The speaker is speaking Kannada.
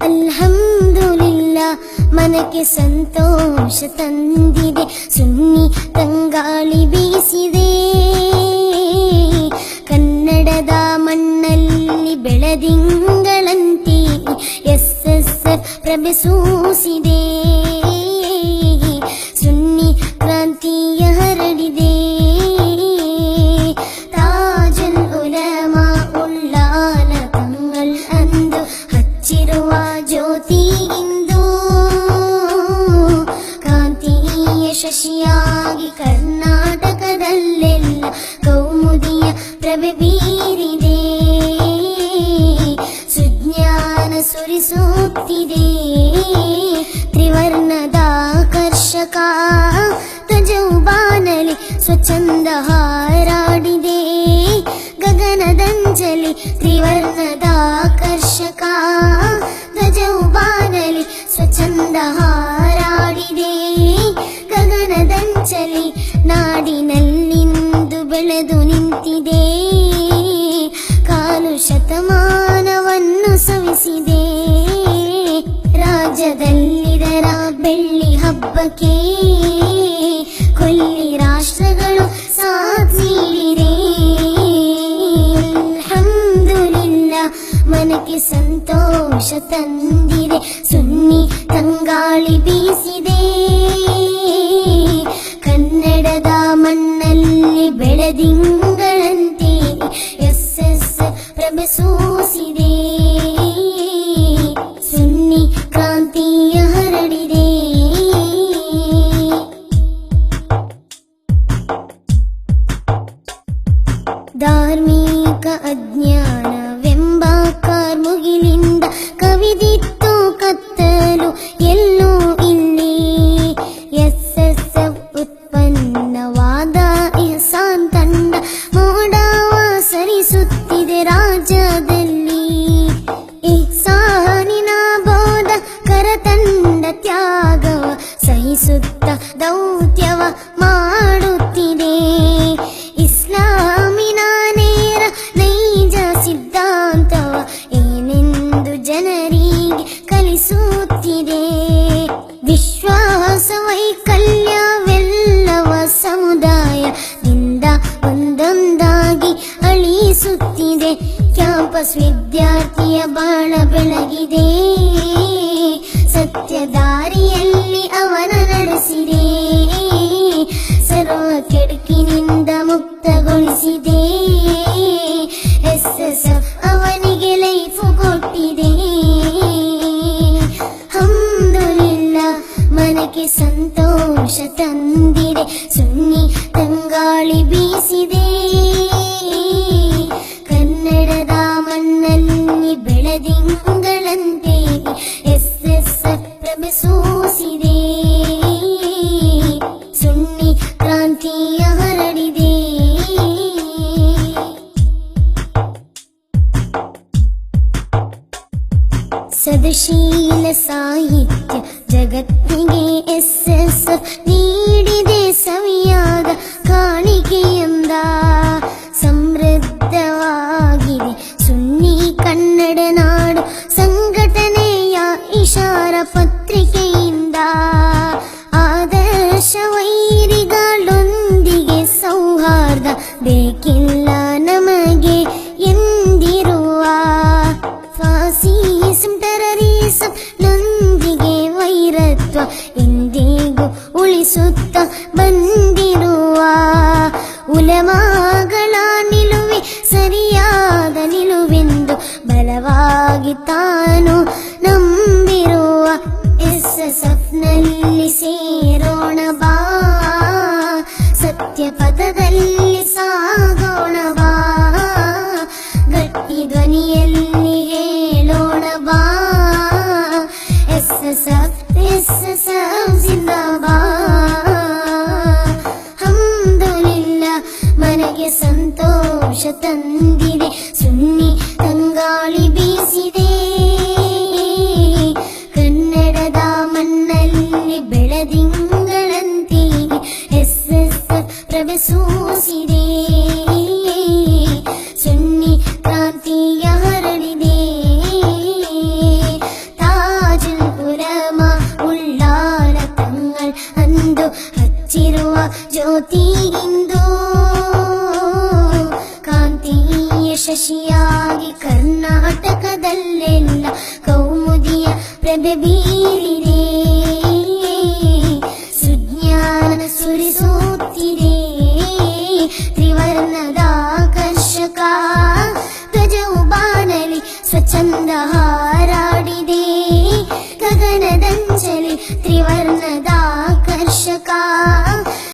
ಅಲ್ಹಮ್ದುಲಿಲ್ಲಾ ಮನಕ್ಕೆ ಸಂತೋಷ ತಂದಿದೆ, ಸುನ್ನಿ ತಂಗಾಳಿ ಬೀಸಿದೆ. ಕನ್ನಡದ ಮಣ್ಣಲ್ಲಿ ಬೆಳದಿಂಗಳಂತೆ SSR ಪ್ರಭೆ ಸೂಸಿದೆ. ಸುನ್ನಿ ಕ್ರಾಂತಿಯ ಹರಡಿದೆ. ತಾಜುಲ್ ಉಲಮಾ ಉಳ್ಳಾಲ ತಂಗಳ್ ಅಂದು ಹಚ್ಚಿರುವ ಜ್ಯೋತಿ ಇಂದು ಕಾಂತಿಯ ಶಶಿಯಾಗಿ ಕರ್ನಾಟಕದಲ್ಲೆಲ್ಲ ಕೌಮುದಿಯ ಪ್ರಭೆ ಬೀರಿದೆ. ಸುಜ್ಞಾನ ಸುರಿಸುತ್ತಿದೆ. ತ್ರಿವರ್ಣದ ಆಕರ್ಷಕ ಧ್ವಜೌಬಾನಲಿ ಸ್ವಚ್ಛಂದ ಹಾರಾಡಿದೆ. ಗಗನದಂಜಲಿ ತ್ರಿವರ್ಣದ ಆಕರ್ಷಕ ಧ್ವಜೌಬಾನಲಿ ಸ್ವಚ್ಛಂದ ಹಾರಾಡಿದೆ. ಗಗನದಂಚಲಿ ನಾಡಿನಲ್ಲಿಂದು ಬೆಳೆದು ನಿಂತಿದೆ. ಕಾಲು ಶತಮಾನವನ್ನು ಸವಿಸಿದೆ. ರಾಜ್ಯದಲ್ಲಿದರ ಬೆಳ್ಳಿ ಹಬ್ಬಕ್ಕೆ ಕೊಲ್ಲಿ ರಾಷ್ಟ್ರಗಳು ಸಾಥ್ ನೀಡಿದೆ. ಅಲ್ಹಮ್ದುಲಿಲ್ಲಾ ಮನಕ್ಕೆ ಸಂತೋಷ ತಂದಿದೆ, ಸುನ್ನಿ ತಂಗಾಳಿ ಬೀಸಿದೆ. ಕನ್ನಡದ ಮಣ್ಣಲ್ಲಿ ಬೆಳದಿಂಗಳಂತೆ SSR ಪ್ರಭೆ ಸೂಸಿದೆ. ಸುನ್ನಿ ಕ್ರಾಂತಿಯ ಹರಡಿದೆ. ಧಾರ್ಮಿಕ ಅಜ್ಞಾನವೆಂಬ ಕಾರ್ಮುಗಿಲಿಂದ ಕವಿದಿತ್ತು ಕತ್ತಲು ಎಲ್ಲೂ ಇಲ್ಲಿ. SSR ಉತ್ಪನ್ನವಾದ ಇಹ್ಸಾನ್ ತಂಡ ಮೋಡವ ಸರಿಸುತ್ತಿದೆ ರಾಜ್ಯದಲ್ಲಿ. ಇಹ್ಸಾನಿನ ಬೋಧ ಕರತಂಡ ತ್ಯಾಗವ ಸಹಿಸುತ್ತ ದೌತ್ಯವ ಮಾಡುತ್ತಿದೆ. ಇಸ್ಲಾಮಿನ ನೇರ ನೈಜ ಸಿದ್ಧಾಂತವ ಏನೆಂದು ಜನರಿಗೆ ಕಲಿಸುತ್ತಿದೆ. ವಿಶ್ವಾಸ ವೈಕಲ್ಯವೆಲ್ಲವ ಸಮುದಾಯದಿಂದ ಒಂದೊಂದಾಗಿ ಅಳಿಸುತ್ತಿದೆ. ಕ್ಯಾಂಪಸ್ ವಿದ್ಯಾರ್ಥಿಯ ಬಾಳ ಬೆಳಗಿದೆ. ಸತ್ಯ ದಾರಿಯಲ್ಲಿ ಅವನ ನಡೆಸಿದೆ. ಸರ್ವ ಕೆಡುಕಿನಿಂದ ಮುಕ್ತಗೊಳಿಸಿದೆ. SSR ಅವನಿಗೆ ಲೈಫು ಕೊಟ್ಟಿದೆ. ಅಲ್ಹಮ್ದುಲಿಲ್ಲಾ ಮನಕ್ಕೆ ಸಂತೋಷ ತಂದಿದೆ, ಸುನ್ನಿ ತಂಗಾಳಿ ಬೀಸಿದೆ. ಕನ್ನಡದ ಮಣ್ಣಲ್ಲಿ ಬೆಳದಿಂಗಳಂತೆ SSR ಪ್ರಭೆ ಸೂಸಿದೆ. ಸುನ್ನಿ ಕ್ರಾಂತಿಯ ಹರಡಿದೆ. ಸದಶೀಲ ಸಾಹಿತ್ಯ ಜಗತ್ತಿಗೆ SSR ನೀಡಿದೆ ಸವಿಯಾದ ಕಾಣಿಕೆಯಿಂದ. ಸಮೃದ್ಧವಾಗಿದೆ ಸುನ್ನಿ ಕನ್ನಡ ನಾಡು ಸಂಘಟನೆಯ ಇಶಾರ ಪತ್ರಿಕೆಯಿಂದ. ಆದರ್ಶ ವೈರಿಗಳೊಂದಿಗೆ ಸೌಹಾರ್ದ ಬೇಕಿಲ್ಲ ನಮಗೆ ಎಂದಿರುವ. ಫಾಸಿಸಂ ಟೆರರಿಸಂ ನೊಂದಿಗೆ ವೈರತ್ವ ಎಂದಿಗೂ ಉಳಿಸುತ್ತ ಬಂದಿರುವ. ಉಲಮಾಗಳ ನಿಲುವೆ ಸರಿಯಾದ ನಿಲುವೆಂದು ಬಲವಾಗಿ ತಾನು ನಂಬಿರುವ. SSFನಲ್ಲಿ ಸೇರೋಣ ಬಾ, ಸತ್ಯ ಪಥದಲ್ಲಿ ಸಾಗೋಣ ಬಾ. ಗಟ್ಟಿ ಧ್ವನಿಯಲ್ಲಿ ಹೇಳೋಣ ಬಾ, SSF ಜಿಂದಾಬಾದ್. ಅಲ್ಹಮ್ದುಲಿಲ್ಲಾ ಮನಗೆ ಸಂತೋಷ ತಂದಿದೆ, ಸುನ್ನಿ ತಂಗಾಳಿ ಬೀಸಿದೆ. ಕನ್ನಡದ ಮಣ್ಣಲ್ಲಿ ಬೆಳದಿಂಗ ಶಶಿಯಾಗಿ ಕರ್ನಾಟಕದಲ್ಲೆಲ್ಲ ಕೌಮುದಿಯ ಪ್ರಭೆ ಬೀರಿದೆ, ಸುಜ್ಞಾನ ಸುರಿಸುತ್ತಿದೆ. ತ್ರಿವರ್ಣದ ಆಕರ್ಷಕ ಧ್ವಜವು ಬಾನಲಿ ಸ್ವಚ್ಛಂದ ಹಾರಾಡಿದೆ, ಗಗನದಂಚಲಿ ತ್ರಿವರ್ಣದ